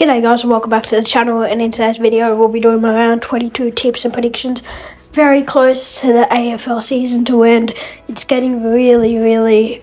G'day guys and welcome back to the channel, and in today's video we'll be doing my round 22 tips and predictions. Very close to the AFL season to end. It's getting really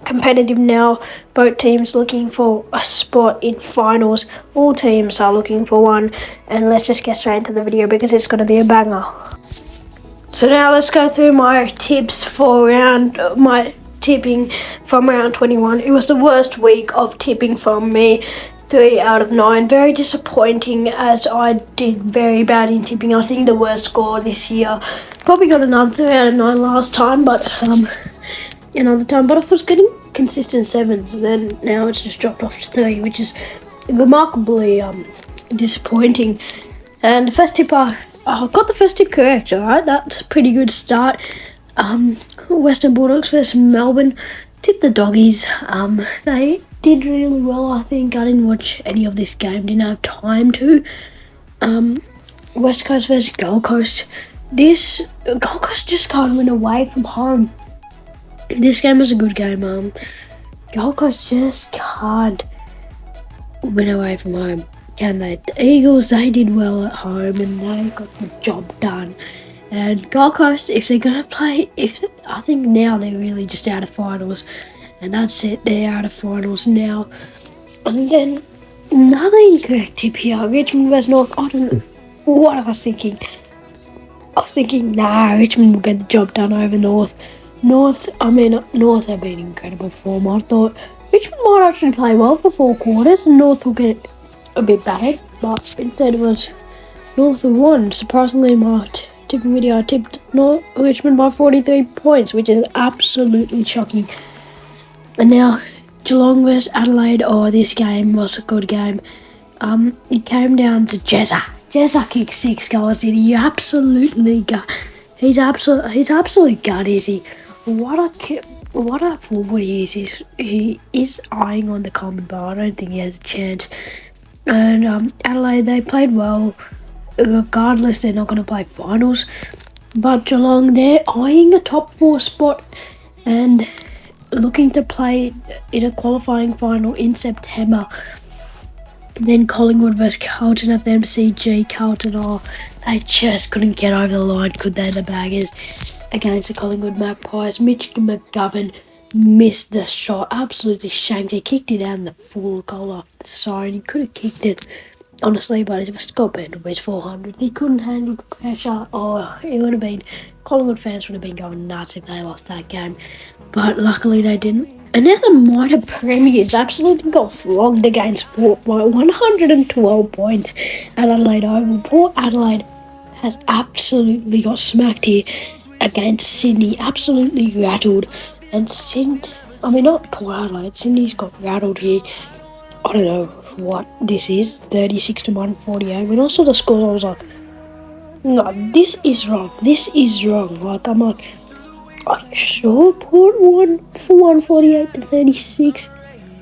competitive now. Both teams looking for a spot in finals. All teams are looking for one, and let's just get straight into the video because it's going to be a banger. So now let's go through my tips for my tipping from round 21. It was the worst week of tipping from me. 3 out of 9. Very disappointing as I did very bad in tipping. I think the worst score this year. Probably got another 3 out of 9 last time, but another time. But I was getting consistent 7s, and then now it's just dropped off to 3, which is remarkably disappointing. And the first tip, I got the first tip correct. Alright, that's a pretty good start. Western Bulldogs versus Melbourne. Tipped the doggies. They did really well, I think. I didn't watch any of this game, didn't have time to. West Coast versus Gold Coast. Gold Coast just can't win away from home. This game was a good game. Gold Coast just can't win away from home, can they? The Eagles, they did well at home and they got the job done. And Gold Coast, if they're going to play, I think now they're really just out of finals. And that's it, they're out of finals now. And then another incorrect tip here, Richmond versus North. I don't know what I was thinking. Richmond will get the job done over North. North have been incredible form. I thought Richmond might actually play well for 4 quarters and North will get a bit bad. But instead it was North who won. Surprisingly, my tipping video, I tipped Richmond by 43 points, which is absolutely shocking. And now Geelong vs Adelaide. Oh, this game was a good game. It came down to Jezza. Jezza kicked 6 goals. Did he? He's absolute gut, is he? What a forward he is. He is eyeing on the common, but I don't think he has a chance. And Adelaide, they played well. Regardless, they're not going to play finals. But Geelong, they're eyeing a top 4 spot and looking to play in a qualifying final in September. Then Collingwood versus Carlton at the MCG. Carlton, they just couldn't get over the line, could they, the Baggers, against the Collingwood Magpies. Mitch McGovern missed the shot, absolutely shanked it, kicked it out in the full goal up the side. He could have kicked it, honestly, but it just got burned away 400. He couldn't handle the pressure. It would have been, Collingwood fans would have been going nuts if they lost that game. But luckily they didn't. And now the minor premiers absolutely got flogged against Port by 112 points at Adelaide Oval. Port Adelaide has absolutely got smacked here against Sydney. Absolutely rattled. And not Port Adelaide. Sydney's got rattled here. I don't know what this is. 36 to 148. When I saw the score, I was like, no, this is wrong. Like, I'm like, are you sure Port won for 148 to 36?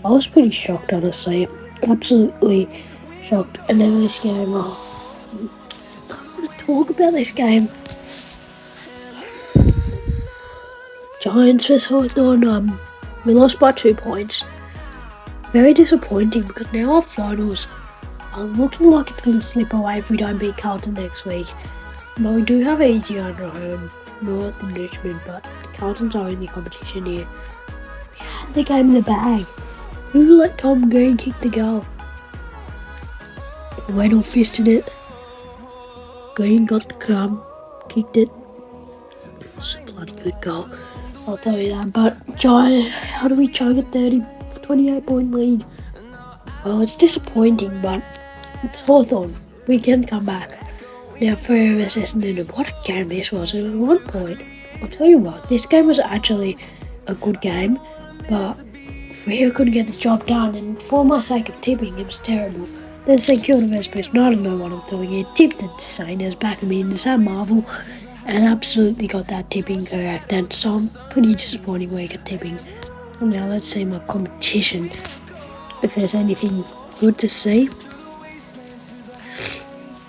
I was pretty shocked, honestly. Absolutely shocked. And then this game, I don't want to talk about this game. Giants vs Hawthorn. We lost by 2 points. Very disappointing because now our finals are looking like it's going to slip away if we don't beat Carlton next week. But we do have an easy under home, North and Richmond, but Carlton's our only competition here. We had the game in the bag. Who let Tom Green kick the goal? Weddle fisted it. Green got the crumb, kicked it. It was a bloody good goal, I'll tell you that. But how do we choke a 28 point lead? Well, it's disappointing, but it's Hawthorn. We can come back. Now, Fremantle versus Essendon. What a game this was. It was 1 point. I'll tell you what, this game was actually a good game, but Freo couldn't get the job done, and for my sake of tipping, it was terrible. Then St Kilda versus Brisbane. I don't know what I'm doing here. Tipped the Saints back of me in the Sam Marvel, and absolutely got that tipping correct. And so I'm pretty disappointing week at tipping. Now let's see my competition, if there's anything good to see.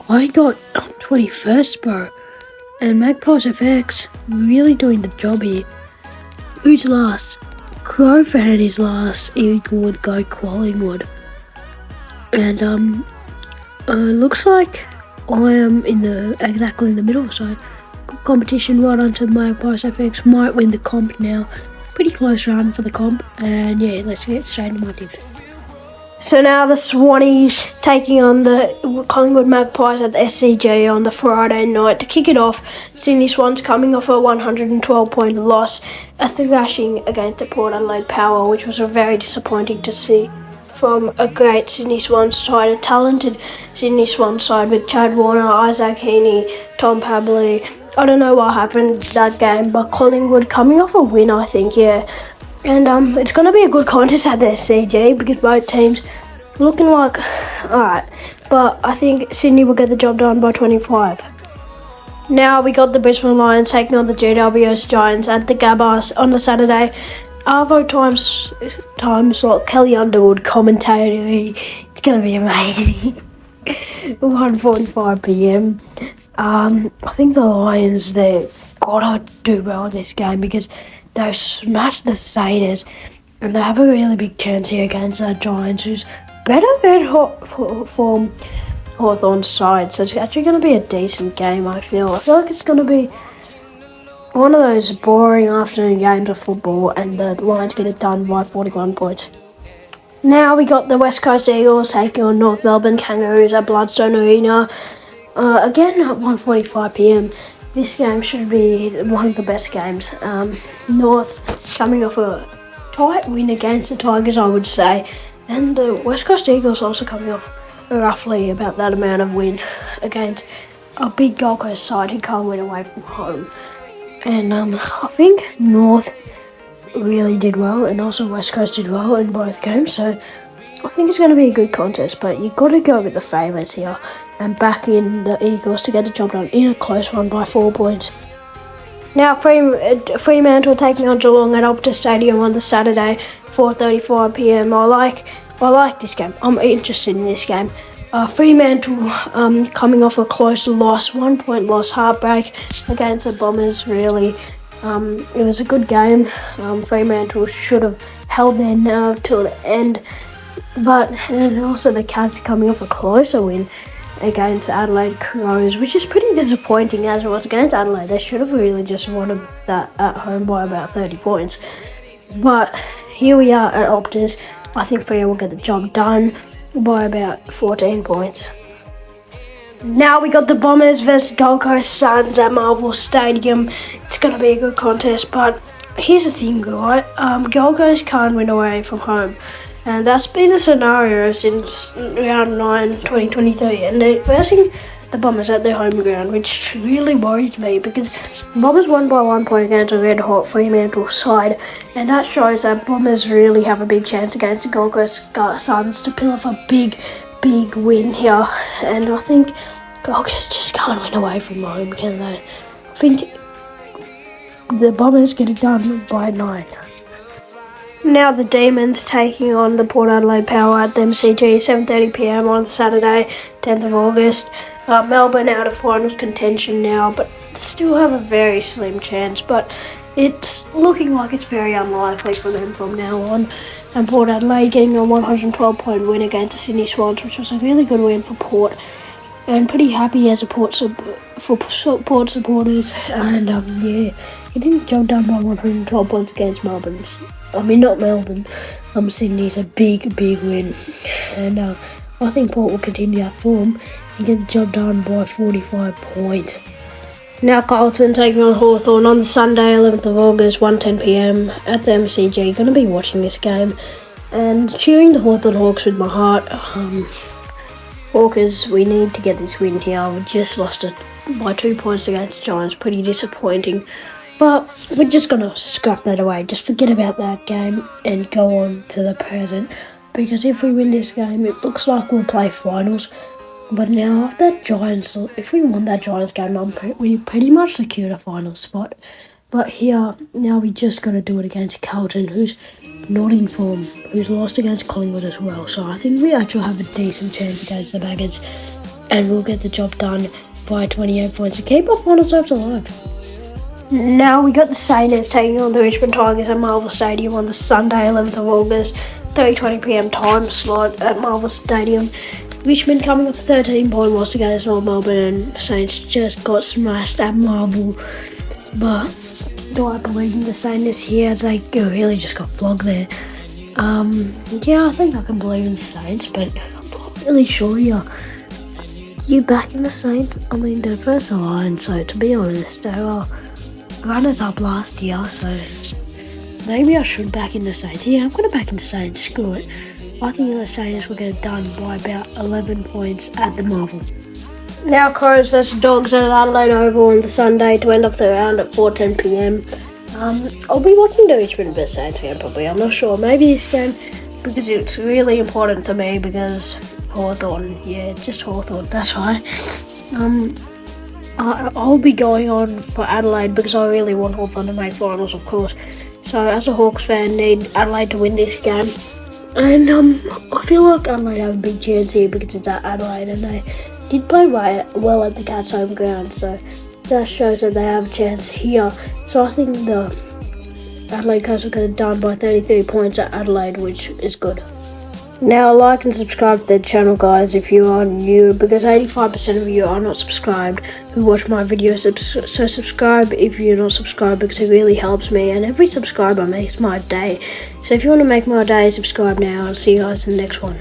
I got 21st, bro. And Magpies FX really doing the job here. Who's last? Crow fan is last. Eagle would go Collingwood. And looks like I am exactly in the middle, so good competition right onto Magpies FX. Might win the comp now. Pretty close run for the comp, and yeah, let's get straight into my tips. So now the Swannies taking on the Collingwood Magpies at the SCG on the Friday night. To kick it off, Sydney Swans coming off a 112-point loss, a thrashing against the Port Adelaide Power, which was very disappointing to see from a great Sydney Swans side, a talented Sydney Swans side with Chad Warner, Isaac Heaney, Tom Pabley. I don't know what happened that game, but Collingwood coming off a win, I think, yeah. And it's going to be a good contest at the SCG because both teams looking like alright. But I think Sydney will get the job done by 25. Now we got the Brisbane Lions taking on the GWS Giants at the Gabba on the Saturday. Arvo time slot, Kelly Underwood commentating. It's going to be amazing. 1:45 p.m. I think the Lions, they've got to do well in this game because they've smashed the Saints and they have a really big chance here against the Giants, who's better than from Hawthorn's side. So it's actually going to be a decent game, I feel. I feel like it's going to be one of those boring afternoon games of football, and the Lions get it done by 41 points. Now we got the West Coast Eagles taking on North Melbourne Kangaroos at Bloodstone Arena. Again at 1:45 p.m. This game should be one of the best games. North coming off a tight win against the Tigers, I would say. And the West Coast Eagles also coming off roughly about that amount of win against a big Gold Coast side who can't win away from home. And I think North really did well, and also West Coast did well in both games. So I think it's going to be a good contest, but you've got to go with the favourites here and back in the Eagles to get the job done in a close one by 4 points. Now Fremantle taking on Geelong at Optus Stadium on the Saturday, 4:35 p.m. I like this game. I'm interested in this game. Fremantle coming off a close loss, 1 point loss, heartbreak against the Bombers. Really, it was a good game. Fremantle should have held their nerve till the end, but and also the Cats coming off a closer win against Adelaide Crows, which is pretty disappointing as it was against Adelaide. They should have really just won that at home by about 30 points. But here we are at Optus. I think Freo will get the job done by about 14 points. Now we got the Bombers versus Gold Coast Suns at Marvel Stadium. It's going to be a good contest, but here's the thing, right? Gold Coast can't win away from home. And that's been a scenario since round 9, 2023, and they're versing the Bombers at their home ground, which really worries me because Bombers won by 1 point against a red hot Fremantle side, and that shows that Bombers really have a big chance against the Gold Coast Suns to pull off a big win here. And I think Gold Coast just can't win away from home, can they? I think the Bombers get it done by 9. Now the Demons taking on the Port Adelaide Power at the MCG, 7:30 p.m. on Saturday, 10th of August. Melbourne out of finals contention now, but still have a very slim chance. But it's looking like it's very unlikely for them from now on. And Port Adelaide getting a 112-point win against the Sydney Swans, which was a really good win for Port. And pretty happy as a Port supporters. And yeah, he didn't jump down by 112 points against Melbourne. I mean, not Melbourne. Sydney's a big win. And I think Port will continue that form and get the job done by 45 points. Now Carlton taking on Hawthorn on the Sunday, 11th of August, 1:10 p.m. at the MCG. Going to be watching this game and cheering the Hawthorn Hawks with my heart. Hawkers, we need to get this win here. We just lost it by 2 points against the Giants. Pretty disappointing. But we're just going to scrap that away. Just forget about that game and go on to the present. Because if we win this game, it looks like we'll play finals. But now, if we won that Giants game, we pretty much secured a final spot. But here, now we just got to do it against Carlton, who's not in form, who's lost against Collingwood as well. So I think we actually have a decent chance against the Baggards. And we'll get the job done by 28 points to keep our final hopes alive. Now we got the Saints taking on the Richmond Tigers at Marvel Stadium on the Sunday, 11th of August, 3:20 p.m. time slot at Marvel Stadium. Richmond coming off a 13-point loss against North Melbourne, and Saints just got smashed at Marvel. But do I believe in the Saints this year? They really just got flogged there. Yeah, I think I can believe in the Saints, but I'm not really sure you back in the Saints. I mean, they're first line, so to be honest, they were runners up last year, so maybe I should back in the Saints. Yeah, I'm going to back in the Saints. Screw it. I think the Saints will get it done by about 11 points at the Marvel. Now Crows versus Dogs at Adelaide Oval on the Sunday to end off the round at 4:10 p.m. I'll be watching the Richmond vs Saints game probably. I'm not sure. Maybe this game because it's really important to me because Hawthorn. Yeah, just Hawthorn. That's right. I'll be going on for Adelaide because I really want Hawthorn to make finals, of course. So as a Hawks fan, need Adelaide to win this game. And I feel like Adelaide have a big chance here because it's at Adelaide and they did play well at the Cats' home ground. So that shows that they have a chance here. So I think the Adelaide Cats will get it done by 33 points at Adelaide, which is good. Now like and subscribe to the channel, guys, if you are new, because 85% of you are not subscribed who watch my videos. So subscribe if you're not subscribed because it really helps me, and every subscriber makes my day. So if you want to make my day, subscribe now. I'll see you guys in the next one.